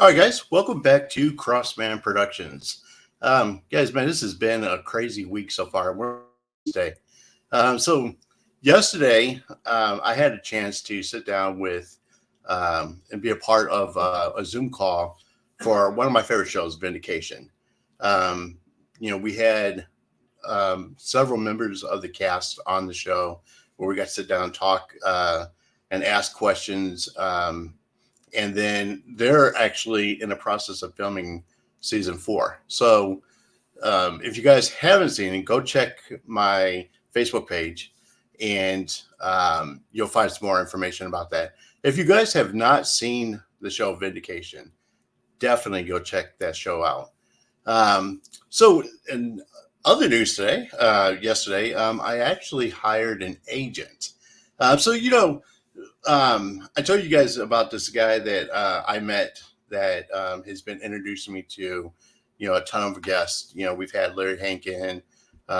All right, guys, welcome back to Crossman Productions. Guys, man, this has been a crazy week so far. We're Wednesday. So yesterday, I had a chance to sit down with and be a part of a Zoom call for one of my favorite shows, Vindication. We had several members of the cast on the show where we got to sit down and talk and ask questions. And then they're actually in the process of filming season 4. So if you guys haven't seen it, go check my Facebook page and you'll find some more information about that. If you guys have not seen the show Vindication, definitely go check that show out. So in other news today, yesterday, I actually hired an agent. I told you guys about this guy that I met that has been introducing me to, a ton of guests. We've had Larry Hankin,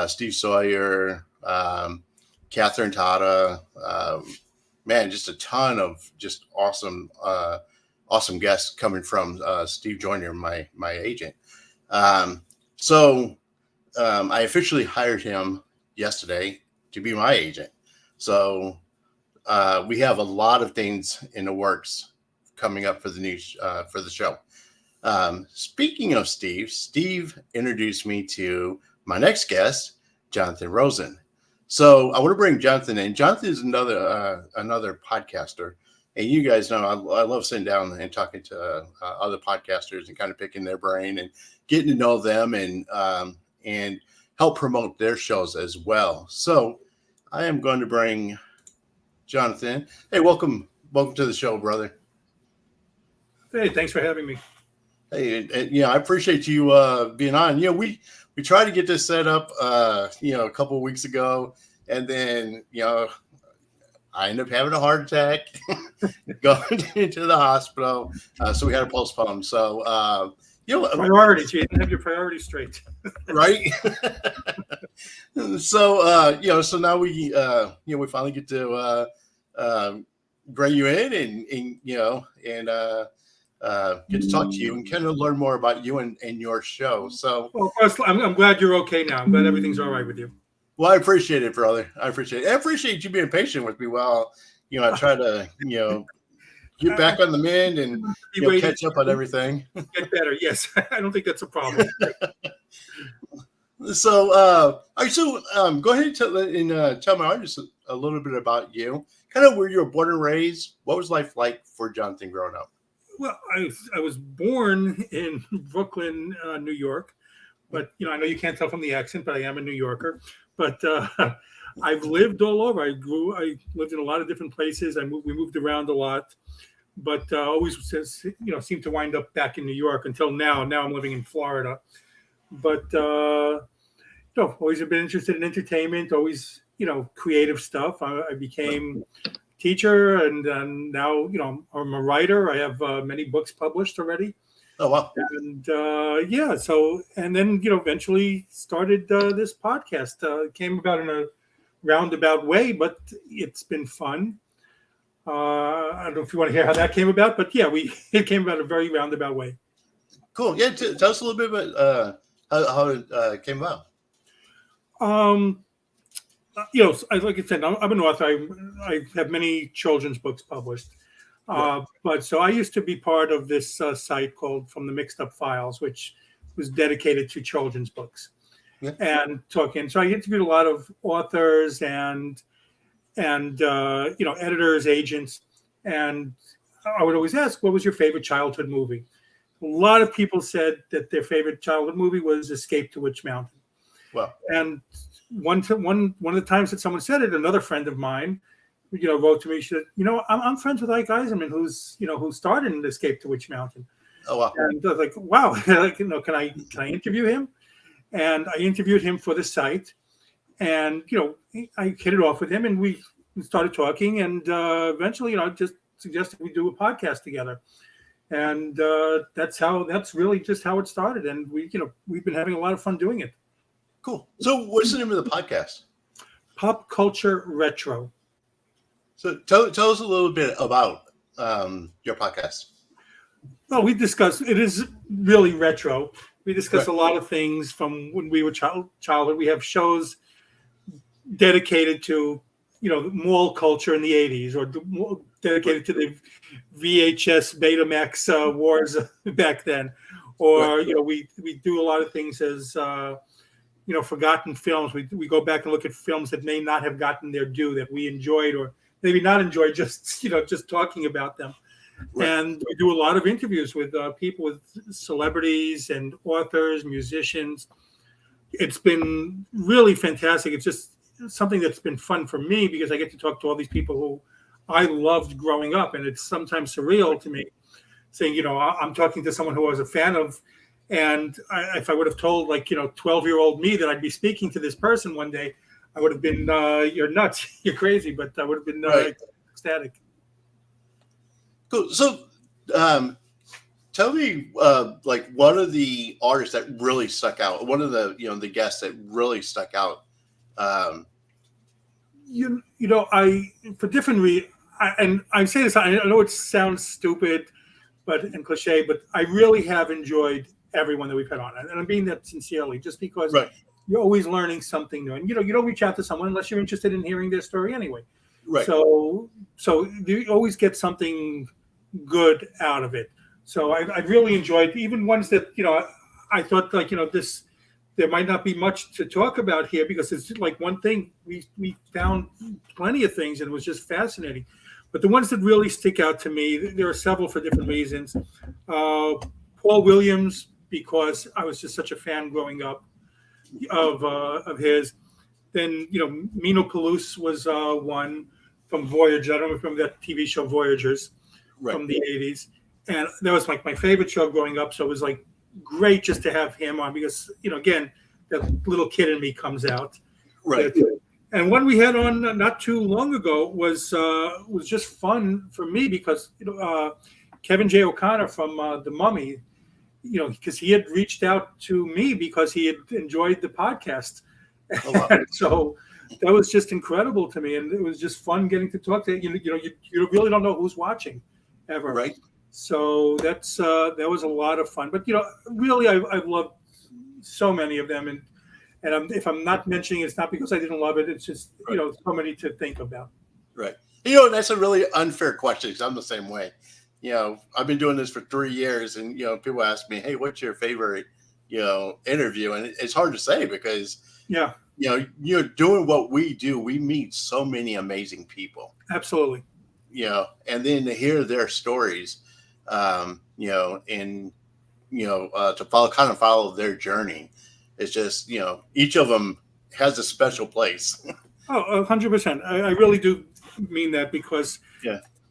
Steve Sawyer, Catherine Tata, just a ton of just awesome guests coming from Steve Joyner, my agent. So I officially hired him yesterday to be my agent. So we have a lot of things in the works coming up for the show. Speaking of Steve introduced me to my next guest, Jonathan Rosen. So I want to bring Jonathan in. Jonathan is another podcaster, and you guys know I love sitting down and talking to other podcasters and kind of picking their brain and getting to know them and help promote their shows as well. So I am going to bring Jonathan. Hey, welcome to the show, brother. Hey, thanks for having me. Hey, I appreciate you being on. We tried to get this set up, a couple of weeks ago, and then, I ended up having a heart attack, going into the hospital, so we had to postpone. So, priorities. You didn't have your priorities straight, right? So, so now we finally get to bring you in and get to talk to you and kind of learn more about you and your show. So, well, first, I'm glad you're okay now. I'm glad everything's all right with you. Well, I appreciate it, brother. I appreciate you being patient with me while I try to get back on the mend and catch up on everything. Get better. Yes, I don't think that's a problem. So, all right. So, go ahead and tell my audience a little bit about you. Kind of where you were born and raised. What was life like for Jonathan growing up? Well, I was born in Brooklyn, New York, but I know you can't tell from the accent, but I am a New Yorker. But I've lived all over. I lived in a lot of different places. We moved around a lot, but always seemed to wind up back in New York until now. Now I'm living in Florida, but always have been interested in entertainment. Always creative stuff. I became teacher, and now I'm a writer. I have many books published already. Oh wow! And and then eventually started this podcast. It came about in a roundabout way, but it's been fun. I don't know if you want to hear how that came about, but yeah, it came about a very roundabout way. Cool. Yeah, tell us a little bit about how it came about. Like I said, I'm an author. I have many children's books published. But so I used to be part of this site called From the Mixed Up Files, which was dedicated to children's books and talking. So I interviewed a lot of authors and editors, agents, and I would always ask, what was your favorite childhood movie? A lot of people said that their favorite childhood movie was Escape to Witch Mountain. Well, and one of the times that someone said it, another friend of mine, wrote to me. She said, I'm friends with Ike Eisenman, who starred in Escape to Witch Mountain. Oh wow! And I was like, wow, can I interview him? And I interviewed him for the site, and I hit it off with him, and we started talking, and eventually, just suggested we do a podcast together, and that's really just how it started, and we've been having a lot of fun doing it. Cool. So, what's the name of the podcast? Pop Culture Retro. So tell us a little bit about your podcast. Well, we discuss it is really retro. We discuss Right. a lot of things from when we were childhood. We have shows dedicated to the mall culture in the 80s, or Right. dedicated to the VHS Betamax wars back then, Right. or we do a lot of things as forgotten films. We go back and look at films that may not have gotten their due, that we enjoyed or maybe not enjoyed, just talking about them. Right. And we do a lot of interviews with people, with celebrities and authors, musicians. It's been really fantastic. It's just something that's been fun for me because I get to talk to all these people who I loved growing up, and it's sometimes surreal to me, saying, I'm talking to someone who I was a fan of, and if I would have told 12-year-old me that I'd be speaking to this person one day, I would have been, you're nuts, you're crazy, but I would have been Right. ecstatic. Cool. So, tell me, like one of the artists that really stuck out, one of the the guests that really stuck out. I for different and I say this, I know it sounds stupid, and cliche, but I really have enjoyed everyone that we've had on, and I mean that sincerely, just because Right. you're always learning something new, and you don't reach out to someone unless you're interested in hearing their story anyway. Right. So you always get something good out of it. So I really enjoyed even ones that I thought this, there might not be much to talk about here because it's like one thing we found plenty of things and it was just fascinating. But the ones that really stick out to me, there are several for different reasons. Paul Williams, because I was just such a fan growing up of his. Then Mino Palouse was one from Voyager. I don't know if you remember that TV show Voyagers Right. from the 80s. And that was like my favorite show growing up. So it was like great just to have him on because, again, that little kid in me comes out. Right. And one we had on not too long ago was just fun for me because Kevin J. O'Connor from The Mummy, because he had reached out to me because he had enjoyed the podcast. Oh, wow. So that was just incredible to me, and it was just fun getting to talk to you really don't know who's watching ever. Right. So that was a lot of fun. But really, I've loved so many of them, and if I'm not mentioning it, it's not because I didn't love it. It's just so many to think about. Right. That's a really unfair question because I'm the same way. I've been doing this for 3 years, and people ask me, "Hey, what's your favorite interview?" And it's hard to say because doing what we do, we meet so many amazing people. Absolutely. And then to hear their stories, and to follow their journey. It's just, each of them has a special place. Oh, 100%. I really do mean that because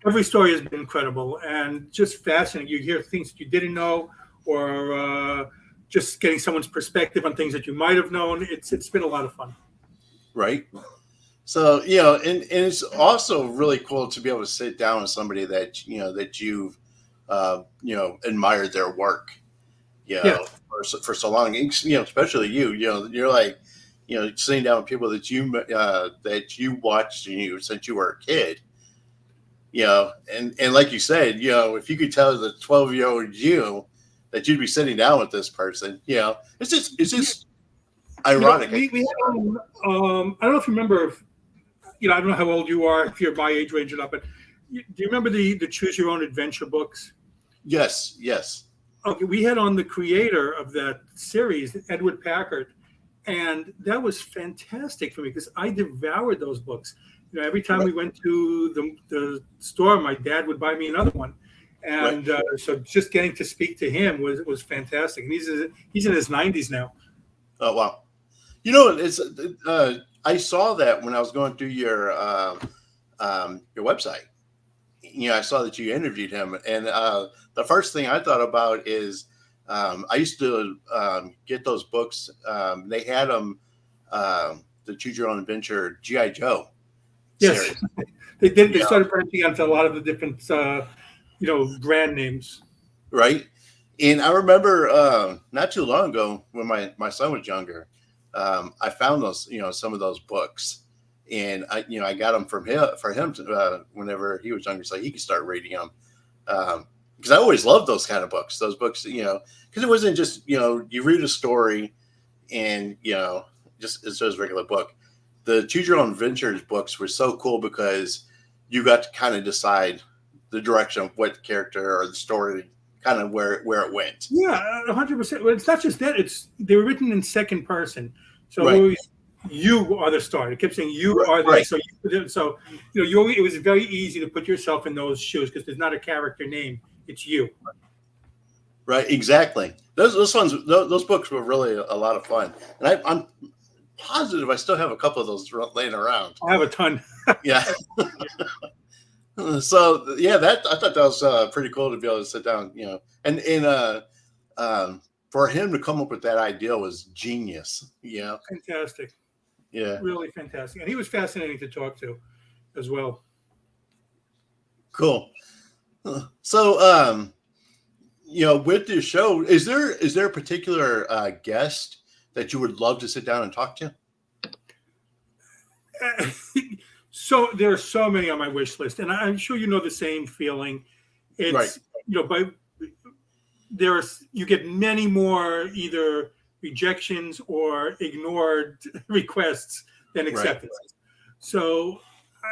every story has been incredible and just fascinating. You hear things that you didn't know, or just getting someone's perspective on things that you might have known. It's been a lot of fun. Right. So, and it's also really cool to be able to sit down with somebody that, that you've, admired their work, for so long, especially you're like, sitting down with people that you watched since you were a kid, and like you said, if you could tell the 12-year-old you that you'd be sitting down with this person, it's just ironic. We had, I don't know if you remember, I don't know how old you are, if you're my age range or not, but do you remember the Choose Your Own Adventure books? Yes. Okay, we had on the creator of that series, Edward Packard, and that was fantastic for me because I devoured those books. Every time we went to the store, my dad would buy me another one, and so just getting to speak to him was fantastic. And he's in his 90s now. Oh wow! It's I saw that when I was going through your website. I saw that you interviewed him, and the first thing I thought about is I used to get those books. They had them, the Choose Your Own Adventure G.I. Joe. Yes, series. they did. They started branching out to a lot of the different, brand names. Right, and I remember not too long ago when my son was younger, I found those, some of those books. And I got them for him whenever he was younger, so he could start reading them. because I always loved those kind of books. Those books, because it wasn't just you read a story and just it's just a regular book. The Choose Your Own Adventures books were so cool because you got to kind of decide the direction of what character or the story, kind of where it went. Yeah, 100%. Well, it's not just that; they were written in second person, so Right. always you are the star. It kept saying you are the Right. so it was very easy to put yourself in those shoes because there's not a character name; it's you. Right. Exactly. Those books were really a lot of fun, and I'm positive I still have a couple of those laying around. I have a ton. Yeah. So yeah, that I thought that was pretty cool to be able to sit down, and for him to come up with that idea was genius. Fantastic. Yeah. Really fantastic, and he was fascinating to talk to, as well. Cool. So with this show, is there a particular guest that you would love to sit down and talk to? So there are so many on my wish list, and I'm sure you know the same feeling. It's Right. You get many more either rejections or ignored requests than acceptances. Right. So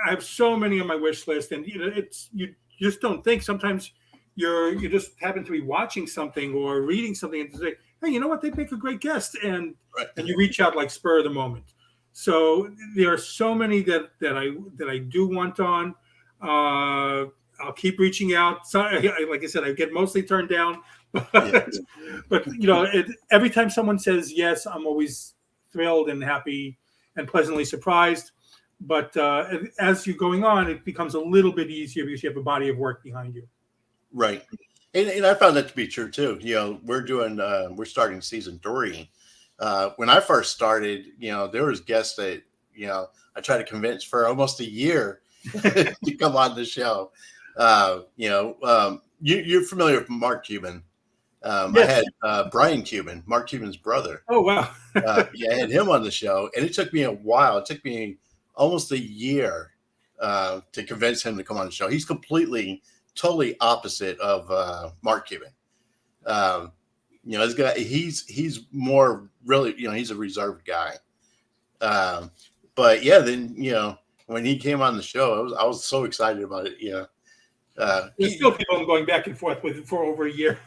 I have so many on my wish list, and you just don't think sometimes you just happen to be watching something or reading something and say, hey, you know what, they make a great guest, and you reach out like spur of the moment. So there are so many that I do want on. I'll keep reaching out. So, like I said, I get mostly turned down, but every time someone says yes, I'm always thrilled and happy and pleasantly surprised. But as you're going on, it becomes a little bit easier because you have a body of work behind you. Right, and I found that to be true too. We're starting season 3. When I first started, there was guests that, I tried to convince for almost a year to come on the show. You're familiar with Mark Cuban. Yes. I had Brian Cuban, Mark Cuban's brother. Oh, wow. I had him on the show, and it took me a while. It took me almost a year to convince him to come on the show. He's totally opposite of Mark Cuban. This guy, he's more really, he's a reserved guy. But yeah, then, when he came on the show, I was so excited about it. There's still people I'm going back and forth with for over a year.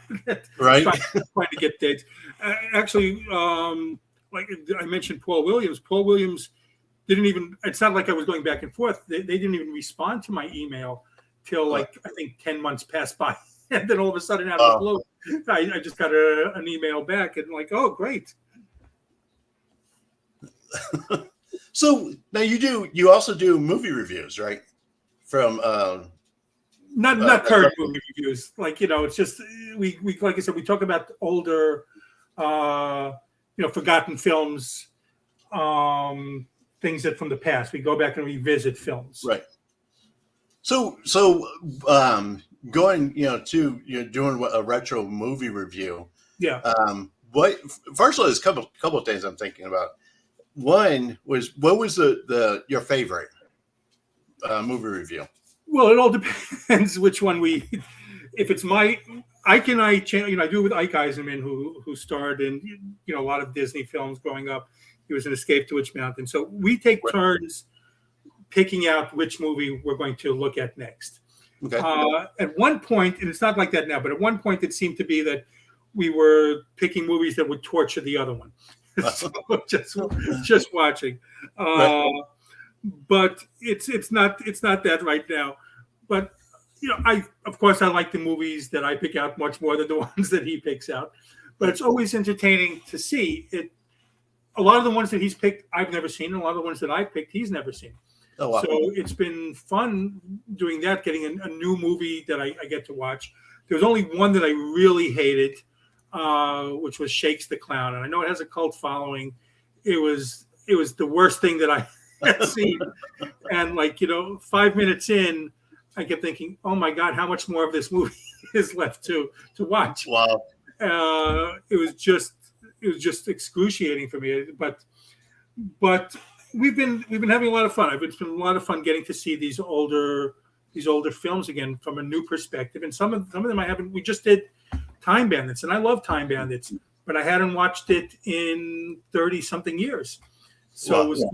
Right. trying to get dates. Actually, like I mentioned, Paul Williams. Paul Williams didn't even, it's not like I was going back and forth. They didn't even respond to my email till I think 10 months passed by. And then all of a sudden, out of the blue, I just got an email back and like, oh, great. So now you also do movie reviews, right? From not current movie reviews. Like, it's just we like I said, we talk about older, forgotten films, things that from the past. We go back and revisit films. Right. So going, to doing a retro movie review. Yeah. First of all, there's a couple of things I'm thinking about. One was, what was your favorite movie review? Well, it all depends which one if it's Ike and I do it with Ike Eisenman, who starred in a lot of Disney films growing up. He was in Escape to Witch Mountain. So we take turns picking out which movie we're going to look at next. Okay. At one point, and it's not like that now, but at one point it seemed to be that we were picking movies that would torture the other one. So just watching. Right. But it's not that right now. But of course I like the movies that I pick out much more than the ones that he picks out. But it's always entertaining to see it. A lot of the ones that he's picked, I've never seen, and a lot of the ones that I've picked, he's never seen. Oh, wow. So it's been fun doing that, getting a new movie that I get to watch. There was only one that I really hated, which was Shakes the Clown. And I know it has a cult following. It was the worst thing that I had seen. And 5 minutes in, I kept thinking, oh my God, how much more of this movie is left to watch? Wow. It was just excruciating for me. But we've been having a lot of fun. It's been a lot of fun getting to see these older these older films again from a new perspective. And some of them I haven't. We just did Time Bandits, and I love Time Bandits, but I hadn't watched it in 30 something years. So it was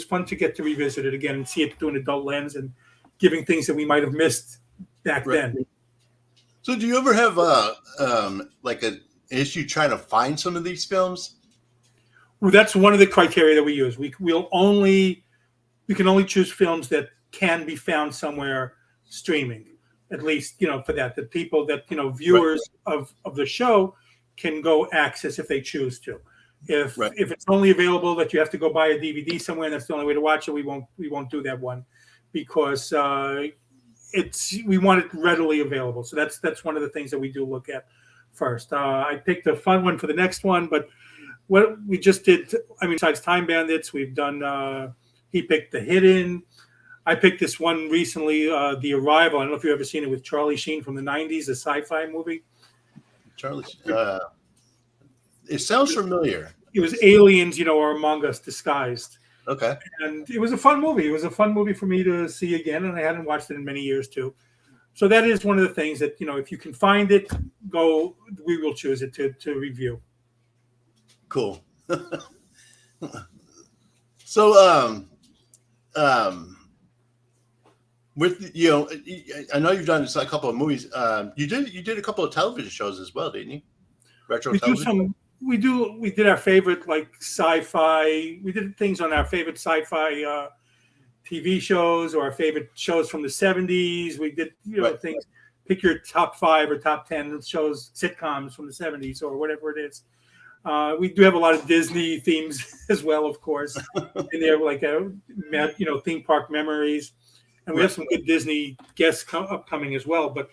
fun to get to revisit it again and see it through an adult lens and giving things that we might have missed back then. So do you ever have like an issue trying to find some of these films? Well, that's one of the criteria that we use. We can only choose films that can be found somewhere streaming, at least, for that. The people that, viewers of the show can go access if they choose to. If it's only available that you have to go buy a DVD somewhere and that's the only way to watch it, we won't do that one, because we want it readily available. So that's one of the things that we do look at first. I picked a fun one for the next one, but what we just did, besides Time Bandits, we've done. He picked The Hidden. I picked this one recently, The Arrival. I don't know if you've ever seen it, with Charlie Sheen from the '90s, a sci-fi movie. Charlie. It sounds familiar. It was aliens, are among us disguised. Okay. And it was a fun movie. It was a fun movie for me to see again, and I hadn't watched it in many years too. So that is one of the things that, if you can find it, we will choose it to review. Cool. So, with I know you've done a couple of movies. You did a couple of television shows as well, didn't you? Retro television. We did our favorite sci-fi. We did things on our favorite sci-fi TV shows or our favorite shows from the '70s. We did things. Pick your top 5 or top 10 shows, sitcoms from the '70s or whatever it is. We do have a lot of Disney themes as well, of course, in there, like theme park memories, and we have some good Disney guests upcoming as well. But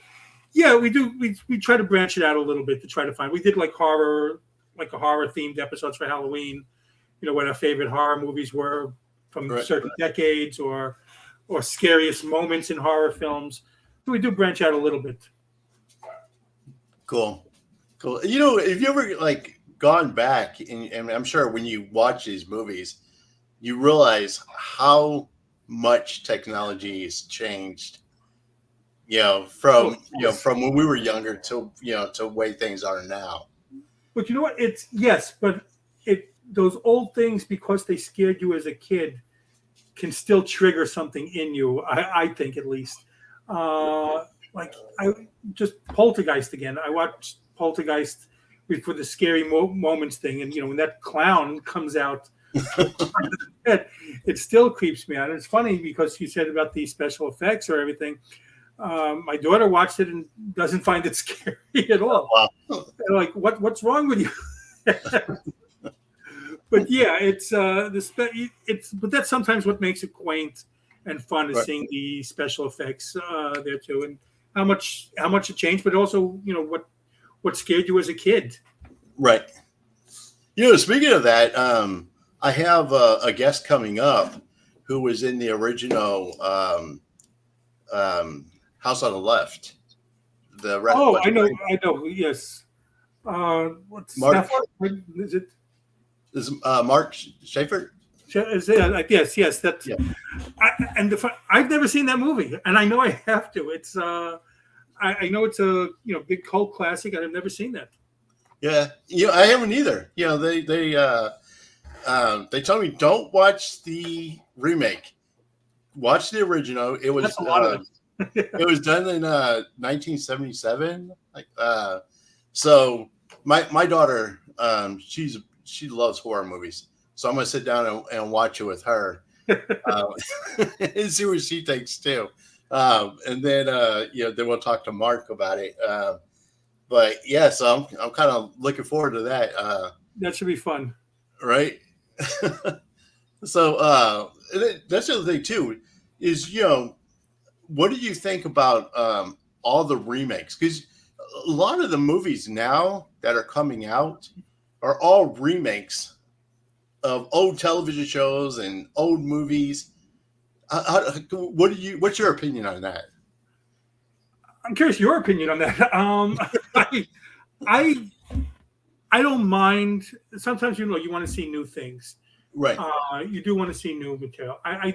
yeah, we do. We try to branch it out a little bit to try to find. We did horror, a horror themed episodes for Halloween. What our favorite horror movies were from certain decades, or scariest moments in horror films. So we do branch out a little bit. Cool. If you ever gone back, and I'm sure when you watch these movies, you realize how much technology has changed. From when we were younger to the way things are now. But you know what? Those old things, because they scared you as a kid, can still trigger something in you. I think, at least. Poltergeist again. I watched Poltergeist for the scary moments thing, and when that clown comes out, it still creeps me out. And it's funny because you said about the special effects or everything. My daughter watched it and doesn't find it scary at all. Wow. They're like, what's wrong with you? But yeah, but that's sometimes what makes it quaint and fun, is seeing the special effects there too, and how much it changed, but also what scared you as a kid. Right. Speaking of that, I have a guest coming up who was in the original House on the Left. I know. Yes. What's Mark? Is it? Is Mark Schaefer? Yes. That's. Yeah. I've never seen that movie, and I know I have to. It's. I know it's a big cult classic, and I've never seen that. Yeah, I haven't either. They told me don't watch the remake. Watch the original. It was That's a lot of it. It was done in 1977. So my daughter, she loves horror movies. So I'm gonna sit down and watch it with her, and see what she thinks too. And then then we'll talk to Mark about it. But yeah, so I'm kind of looking forward to that. That should be fun, right? So that's the other thing too, is what do you think about all the remakes? Because a lot of the movies now that are coming out are all remakes of old television shows and old movies. What's your opinion on that? I'm curious your opinion on that. I don't mind. Sometimes you want to see new things, right? You do want to see new material. I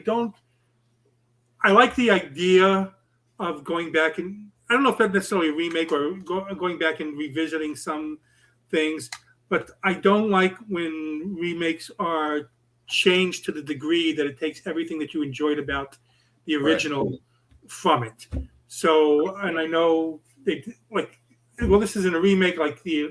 like the idea of going back and I don't know if that's necessarily a remake or going back and revisiting some things, but I don't like when remakes are changed to the degree that it takes everything that you enjoyed about the original from it. So, and I know they like, well, this isn't a remake like the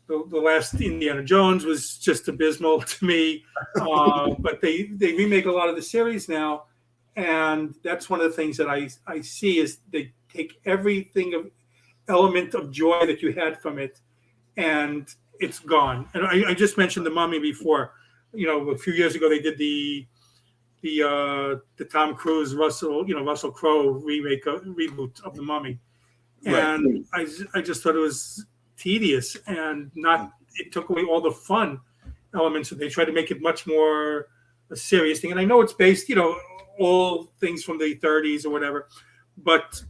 last Indiana Jones was just abysmal to me, but they remake a lot of the series now, and that's one of the things that I see is they take everything of element of joy that you had from it, and it's gone. And I just mentioned the Mummy before. A few years ago they did the Tom Cruise Russell Crowe reboot of the Mummy, and I just thought it was tedious and not. It took away all the fun elements. So they tried to make it much more a serious thing. And I know it's based, all things from the 30s or whatever, but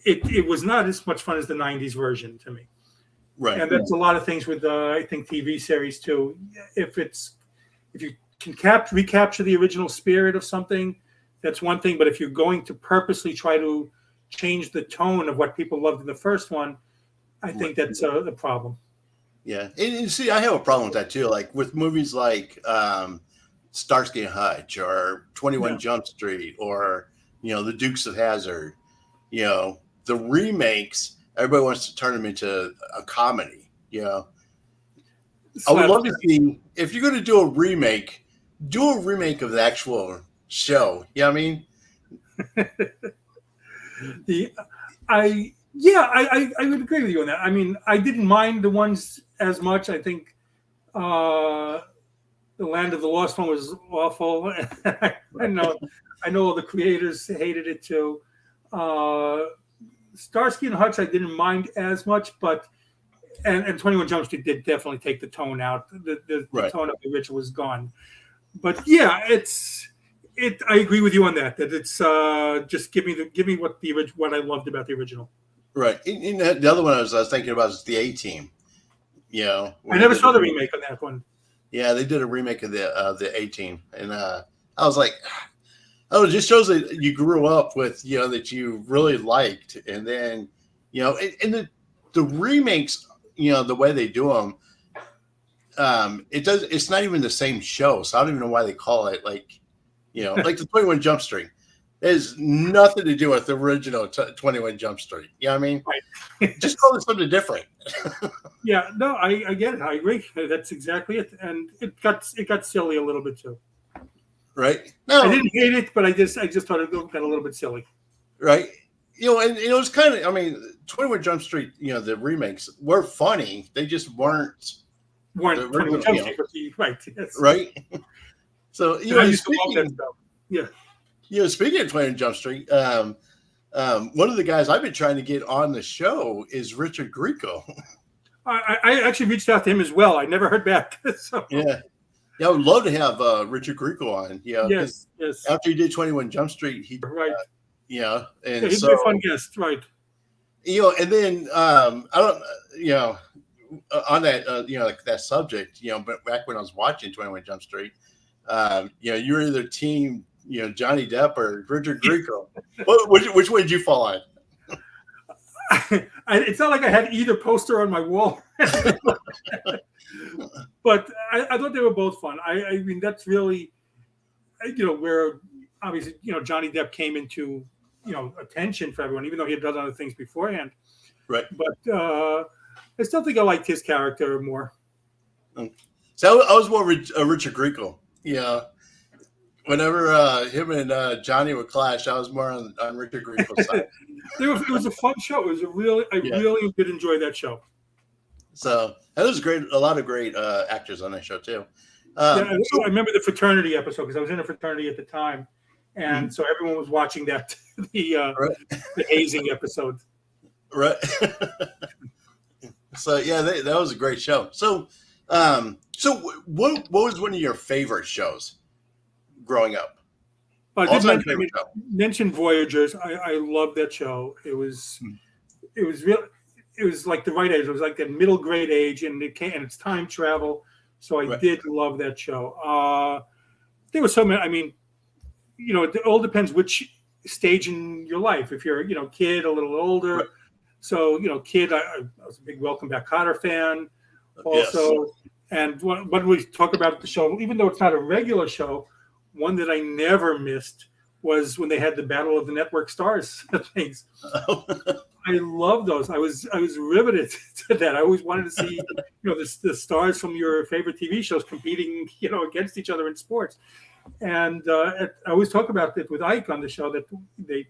it was not as much fun as the 90s version to me. Right. And that's a lot of things with I think TV series too. If you can recapture the original spirit of something, that's one thing. But if you're going to purposely try to change the tone of what people loved in the first one, I think that's the problem. Yeah, and see, I have a problem with that too. Like with movies like Starsky and Hutch or 21 Jump Street or the Dukes of Hazzard. The remakes, everybody wants to turn them into a comedy. I would love to see if you're going to do a remake of the actual show. You know what I mean? I would agree with you on that. I mean, I didn't mind the ones as much. I think the Land of the Lost one was awful. I know all the creators hated it too. Starsky and Hutch I didn't mind as much, but and 21 Jump Street did definitely take the tone out. The tone of the original was gone. But yeah, I agree with you on that. That it's just give me what I loved about the original. Right. And the other one I was thinking about is the A-Team. I never saw the remake on that one. Yeah, they did a remake of the A-Team, and I was like, oh, it just shows that you grew up with that you really liked, and then and the remakes, the way they do them, it's not even the same show, so I don't even know why they call it like the 21 Jump Street. It has nothing to do with the original 21 Jump Street. You know what I mean? Right. Just call it something different. Yeah, no, I get it. I agree. That's exactly it. And it got silly a little bit too. Right? No, I didn't hate it, but I just thought it got a little bit silly. Right? And it was kind of. I mean, 21 Jump Street. The remakes were funny. They just weren't 21 Jump Street, right? Yes. Right. So I used to love that stuff. Yeah. Speaking of 21 Jump Street, one of the guys I've been trying to get on the show is Richard Grieco. I actually reached out to him as well. I never heard back. So. Yeah, I would love to have Richard Grieco on. Yes. After he did 21 Jump Street, he right. And he'd be a fun guest, right? And then I don't, on that, like that subject, but back when I was watching 21 Jump Street, you were either team. Johnny Depp or Richard Grieco. Which way did you fall on? It's not like I had either poster on my wall, but I thought they were both fun. I mean, that's really, where obviously, Johnny Depp came into, attention for everyone, even though he had done other things beforehand. Right. But I still think I liked his character more. So I was more Richard Grieco. Yeah. Whenever him and Johnny would clash, I was more on Richard Grieco's side. It was a fun show. It was really did enjoy that show. So that was great. A lot of great actors on that show too. I remember the fraternity episode because I was in a fraternity at the time, and so everyone was watching that the hazing episode. Right. So yeah, that was a great show. So what was one of your favorite shows growing up? Mentioned Voyagers. I loved that show. It was real. It was like the right age. It was like the middle grade age, and it's time travel. So I did love that show. There were so many. I mean, it all depends which stage in your life. If you're, kid, a little older. Right. So, kid, I was a big Welcome Back, Kotter fan also. Yes. And when we talk about the show, even though it's not a regular show, one that I never missed was when they had the Battle of the Network Stars things. I love those. I was riveted to that. I always wanted to see, the stars from your favorite TV shows competing, against each other in sports. And I always talk about it with Ike on the show that they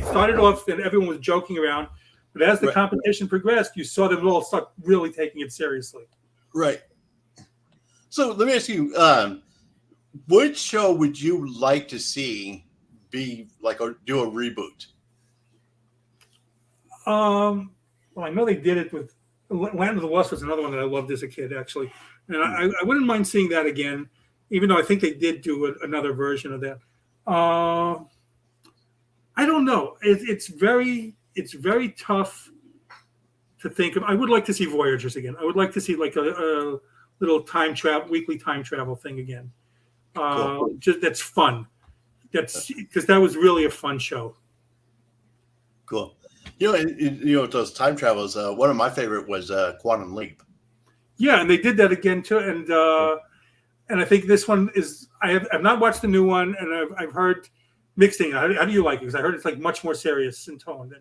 started off and everyone was joking around, but as the competition progressed, you saw them all start really taking it seriously. Right. So let me ask you, which show would you like to see be like or do a reboot? Well, I know they did it with Land of the Lost was another one that I loved as a kid, actually, and I wouldn't mind seeing that again, even though I think they did do another version of that. I don't know. It's very tough to think of. I would like to see Voyagers again. I would like to see like a little weekly time travel thing again. Cool. Just that's fun. That's because that was really a fun show. Cool. Those time travels. One of my favorite was Quantum Leap. Yeah, and they did that again too. And I think this one is. I've not watched the new one, and I've heard mixed things. How do you like it? Because I heard it's like much more serious in tone.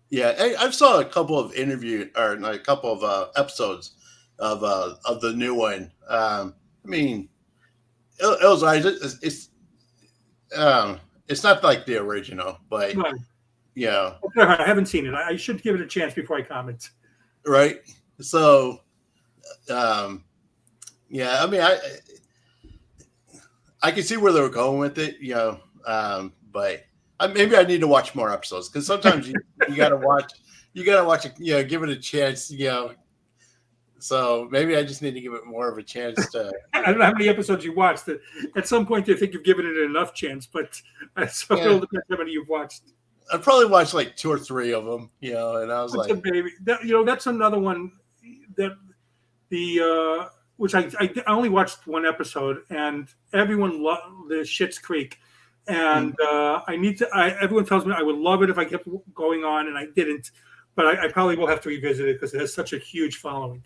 Yeah, I saw a couple of a couple of episodes of the new one. I mean, it was right. It's not like the original, but Right. yeah, I haven't seen it. I should give it a chance before I comment. Right. So, yeah. I mean, I can see where they were going with it, but maybe I need to watch more episodes because sometimes you gotta watch it, give it a chance, So maybe I just need to give it more of a chance to. I don't know how many episodes you watched. At some point, you think you've given it enough chance, but so it all depends how many you've watched. I probably watched like 2 or 3 of them, and I was That's like, baby. That's another one that which I only watched one episode, and everyone loved the Schitt's Creek, and everyone tells me I would love it if I kept going on, and I didn't, but I probably will have to revisit it because it has such a huge following.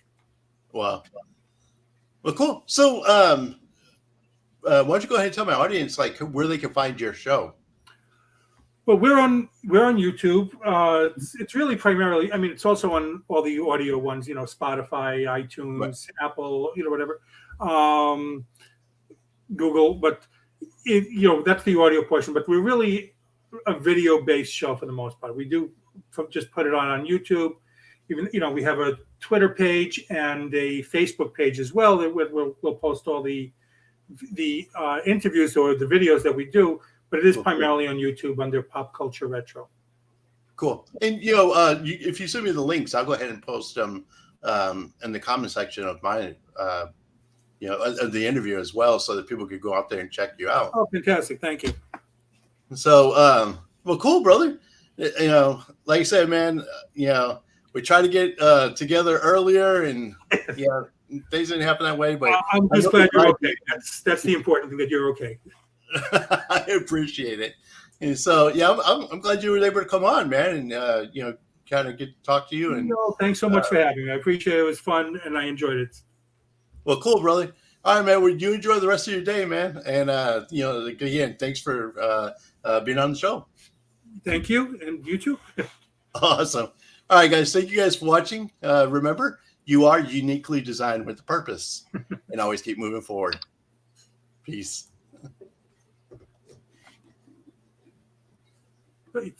Wow. Well, cool. So, why don't you go ahead and tell my audience where they can find your show? Well, we're on YouTube. It's really primarily. I mean, it's also on all the audio ones. Spotify, iTunes, Apple. Whatever, Google. But that's the audio portion. But we're really a video-based show for the most part. We do just put it on YouTube. Even we have a Twitter page and a Facebook page as well that we'll post all the interviews or the videos that we do. But it is primarily on YouTube under Pop Culture Retro. Cool. And, if you send me the links, I'll go ahead and post them in the comment section of mine, of the interview as well, so that people could go out there and check you out. Oh, fantastic. Thank you. So, well, cool, brother. Like I said, man, we try to get together earlier and, things didn't happen that way. But I'm just glad you're okay. That's the important thing, that you're okay. I appreciate it. And so, I'm glad you were able to come on, man, and kind of get to talk to you. And thanks so much for having me. I appreciate it. It was fun, and I enjoyed it. Well, cool, brother. All right, man. Well, you enjoy the rest of your day, man. And again, thanks for being on the show. Thank you, and you too. Awesome. All right, guys. Thank you guys for watching. Remember, you are uniquely designed with a purpose, and always keep moving forward. Peace. Great.